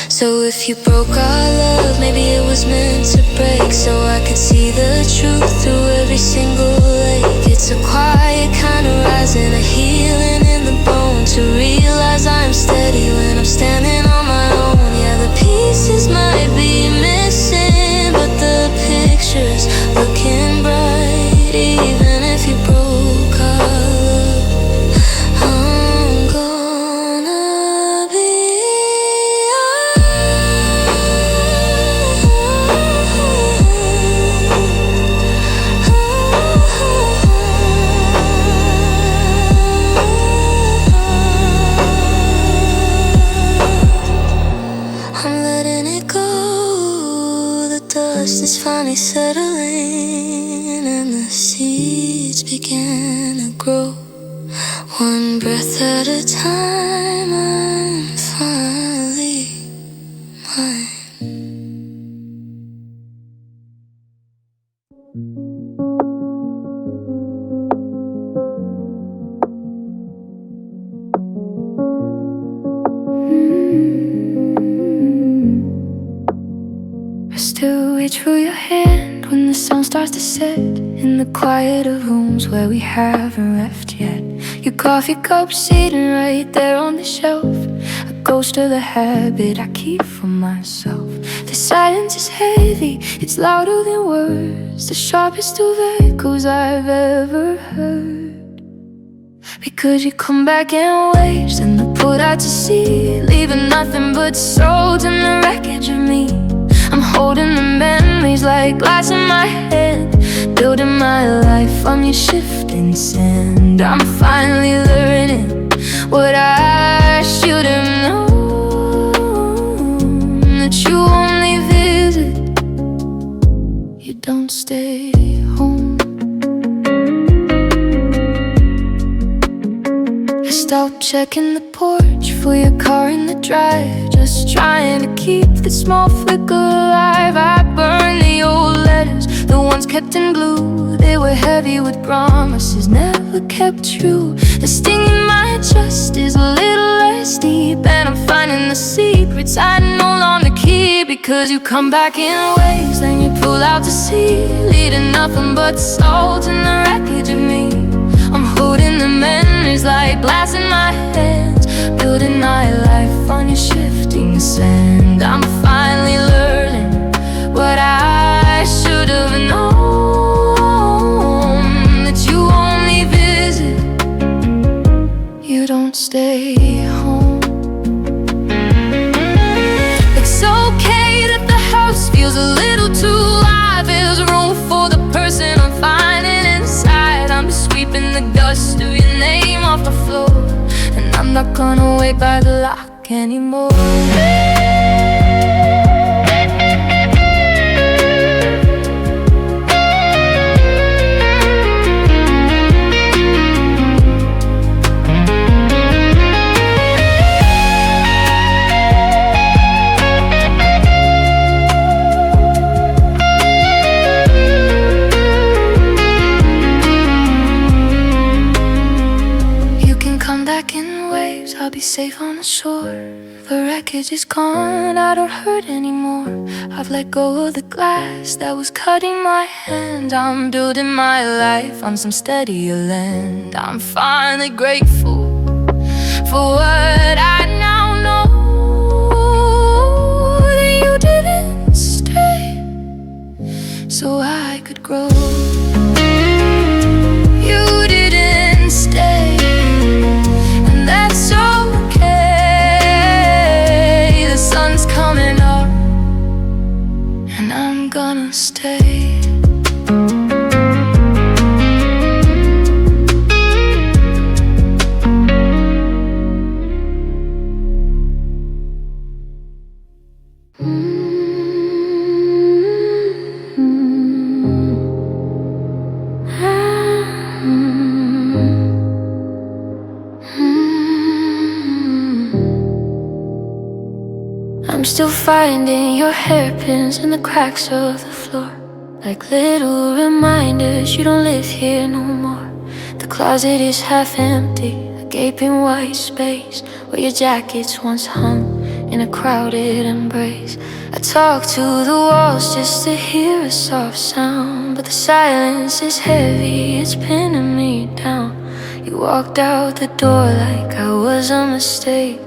S1: So if you broke our love, maybe it was meant to break, so I could see the truth through every single lake. It's a quiet kind of rising, a healing in the bone, to realize I'm steady when I'm standing on my own. Yeah, the pieces might be missing, but the picture's looking bright. Even if you broke our love, I'm gonna be is finally settling, and the seeds begin to grow. One breath at a time, I'm finally mine. I still reach for your hand when the sun starts to set, in the quieter rooms where we haven't left yet. Your coffee cup sitting right there on the shelf, a ghost of the habit I keep for myself. The silence is heavy, it's louder than words, the sharpest of echoes I've ever heard. Because you come back in waves and they're put out to sea, leaving nothing but souls in the wreckage of me. I'm holding the memories like glass in my hand, building my life on your shifting sand. I'm finally learning what I should have known, that you only visit, you don't stay home. I stopped checking the porch for your car in the drive, just trying to keep the small flicker alive. I burned the old letters, the ones kept in blue. They were heavy with promises never kept true. The sting in my chest is a little less deep, and I'm finding the secrets I no longer keep. Because you come back in waves, then you pull out to sea, leaving nothing but salt in the wreckage of me. I'm holding the memories like glass in my hands, building my life on your shifting sand. I'm finally learning what I should have known, that you only visit, you don't stay home. It's okay that the house feels a little too live, there's room for the person I'm finding inside. I'm just sweeping the dust of your name off the floor, and I'm not gonna wait by the lock anymore. I'll be safe on the shore. The wreckage is gone, I don't hurt anymore. I've let go of the glass that was cutting my hand. I'm building my life on some steadier land. I'm finally grateful for what I now know, that you didn't stay so I could grow. You didn't stay, and that's okay. The sun's coming up, and I'm gonna stay. I'm still finding your hairpins in the cracks of the floor, like little reminders you don't live here no more. The closet is half empty, a gaping white space where your jackets once hung in a crowded embrace. I talk to the walls just to hear a soft sound, but the silence is heavy, it's pinning me down. You walked out the door like I was a mistake,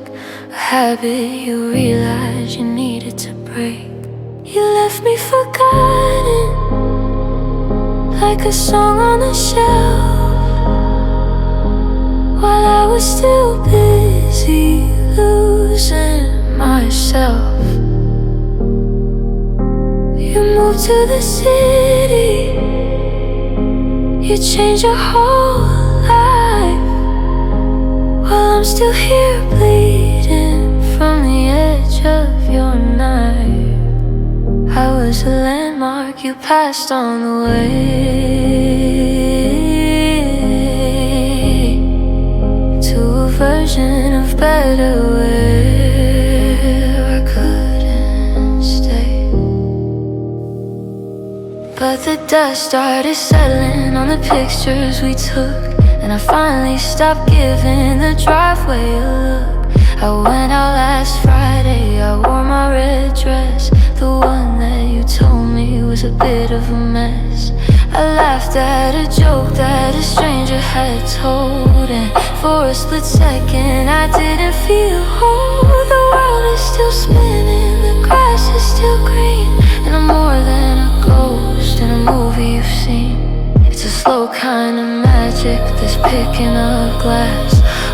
S1: a habit you realized you needed to break. You left me forgotten, like a song on a shelf, while I was still busy losing myself. You moved to the city, you changed your whole life, while I'm still here bleeding from the edge of your knife. I was a landmark you passed on the way to a version of better where I couldn't stay. But the dust started settling on the pictures we took, and I finally stopped giving the driveway a look. I went out last Friday, I wore my red dress, the one that you told me was a bit of a mess. I laughed at a joke that a stranger had told, and for a split second I didn't feel whole. The world is still spinning, the grass is still green, and I'm more than a ghost in a movie you've seen. It's a slow kind of magic, this picking up glass,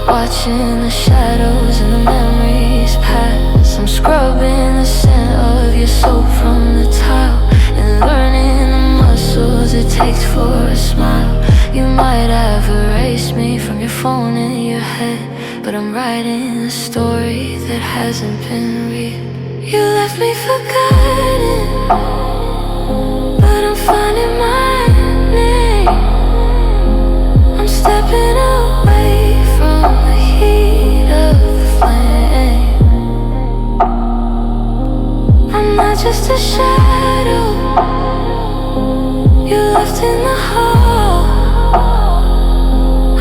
S1: watching the shadows and the memories pass. I'm scrubbing the scent of your soap from the tile, and learning the muscles it takes for a smile. You might have erased me from your phone in your head, but I'm writing a story that hasn't been read. You left me forgotten, but I'm finding my name. I'm stepping away from the heat of the flame. I'm not just a shadow you left in the hall.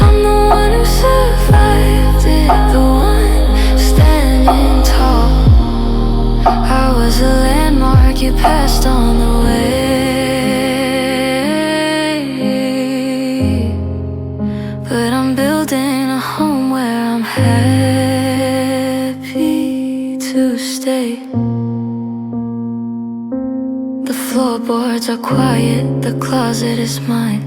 S1: I'm the one who survived it, the one standing tall. I was a landmark you passed on the way, but I'm building a home where I'm happy to stay. The floorboards are quiet, the closet is mine.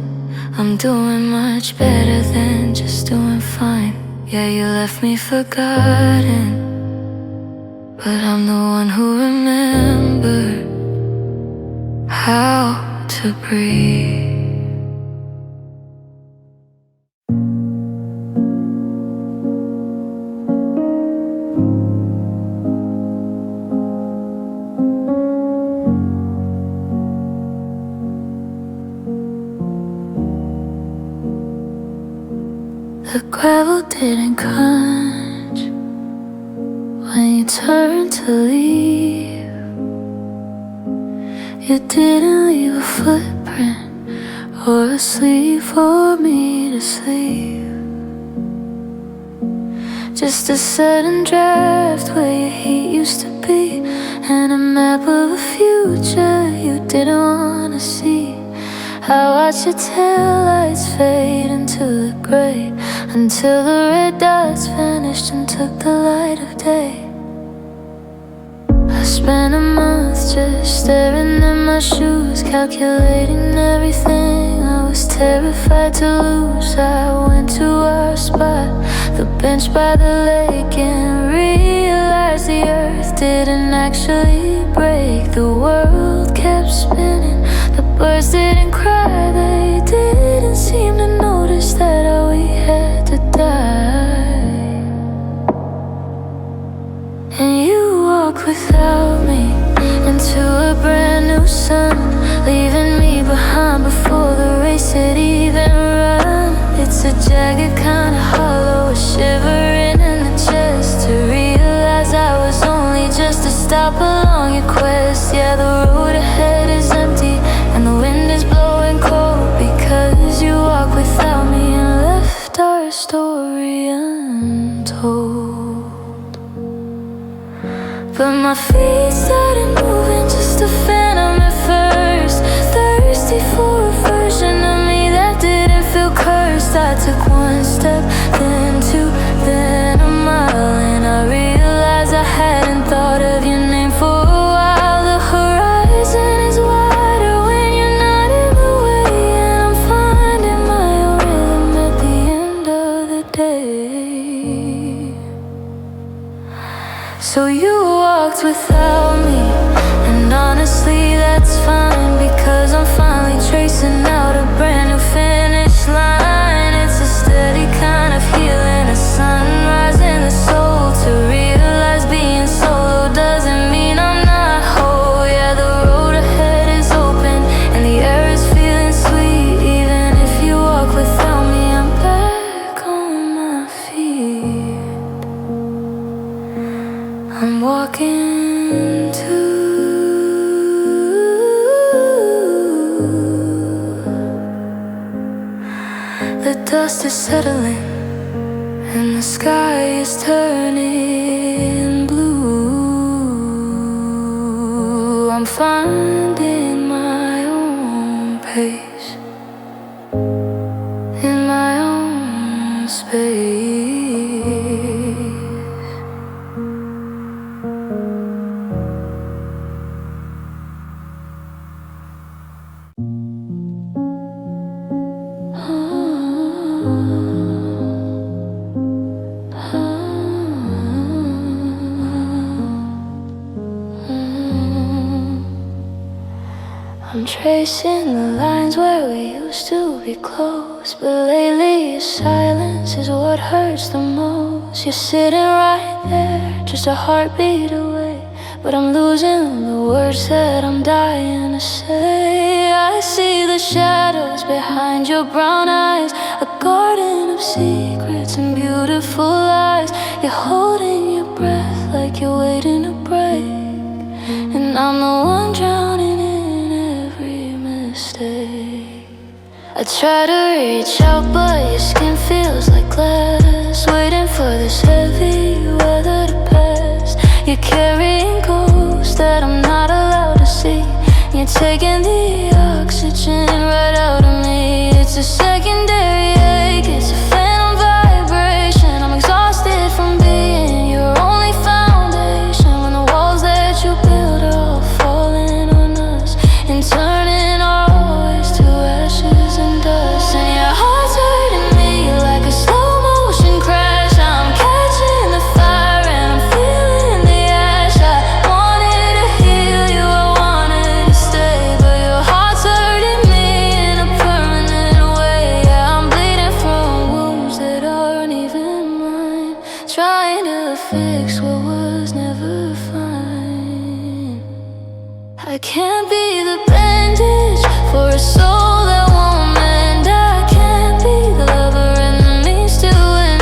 S1: I'm doing much better than just doing fine. Yeah, you left me forgotten, but I'm the one who remembered how to breathe. gravel didn't crunch when you turned to leave. You didn't leave a footprint or a sleeve for me to sleep. Just a sudden draft where your heat used to be, and a map of a future you didn't want to see. I watched your taillights fade into the gray until the red dots vanished and took the light of day. I spent a month just staring at my shoes, calculating everything I was terrified to lose. I went to our spot, the bench by the lake, and realized the earth didn't actually break. The world kept spinning, the birds didn't cry, they didn't seem to notice that we had to die. And you walked without me into a brand new sun, leaving me behind before the race had even run. It's a jagged kind of hollow, a shivering in the chest, to realize I was only just a stop along your quest. Yeah, the road ahead is empty and the wind is blowing cold, because you walked without me and left our story untold. But my feet started moving, just a phantom at first, thirsty for a version of me that didn't feel cursed. I took one step, then two, then a mile, and I realized I hadn't thought of your name for a while. The horizon is wider when you're not in the way, and I'm finding my own rhythm at the end of the day. So you walked without me, and honestly that's fine, because I'm finally tracing out a brand new finish line. It's a steady kind of healing, a sunrise in the soul, to realize being solo doesn't mean I'm not whole. Yeah, the road ahead is open and the air is feeling sweet. Even if you walk without me, I'm back on my feet. I'm walking to the dust is settling and the sky is turning blue. I'm finding my own pace in my own space. I'm tracing the lines where we used to be close, but lately your silence is what hurts the most. You're sitting right there, just a heartbeat away, but I'm losing the words that I'm dying to say. I see the shadows behind your brown eyes, a garden of secrets and beautiful lies. You're holding your breath like you're waiting to break, and I'm the one drowning in every mistake. I try to reach out, but your skin feels like glass, waiting for this heavy weather to pass. You're carrying ghosts that I'm not allowed to see. You're taking the oxygen right out of me. It's a secondary ache, it's a phantom vibration. I'm exhausted from being your only foundation, when the walls that you build are all falling on us and turning our always to ashes and dust. And your heart's hurting me like a slow motion crash. I'm catching the fire and I'm feeling the ash. I wanted to heal you, I wanted to stay, but your heart's hurting me in a permanent way. Yeah, I'm bleeding from wounds that aren't even mine, trying to fix what was never fine. I can't be the bandage for a soul that won't mend. I can't be the lover and the means to an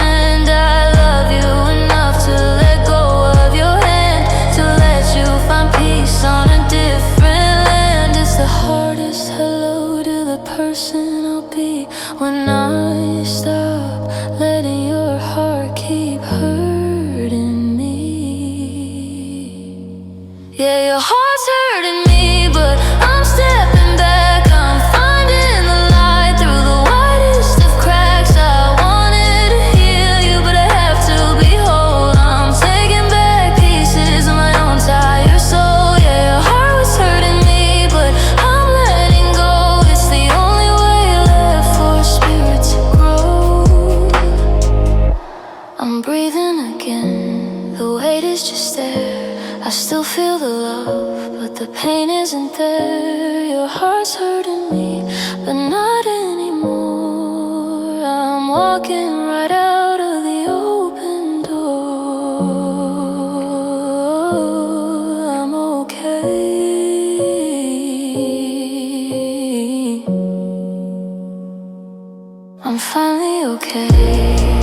S1: Yeah, your heart's hurting me, but I'm stepping back. I'm finding the light through the widest of cracks. I wanted to heal you, but I have to be whole. I'm taking back pieces of my own tired soul. Yeah, your heart was hurting me, but I'm letting go. It's the only way left for a spirit to grow. I'm breathing again, the weight is just there. I still feel the love, but the pain isn't there. Your heart's hurting me, but not anymore. I'm walking right out of the open door. I'm okay. I'm finally okay.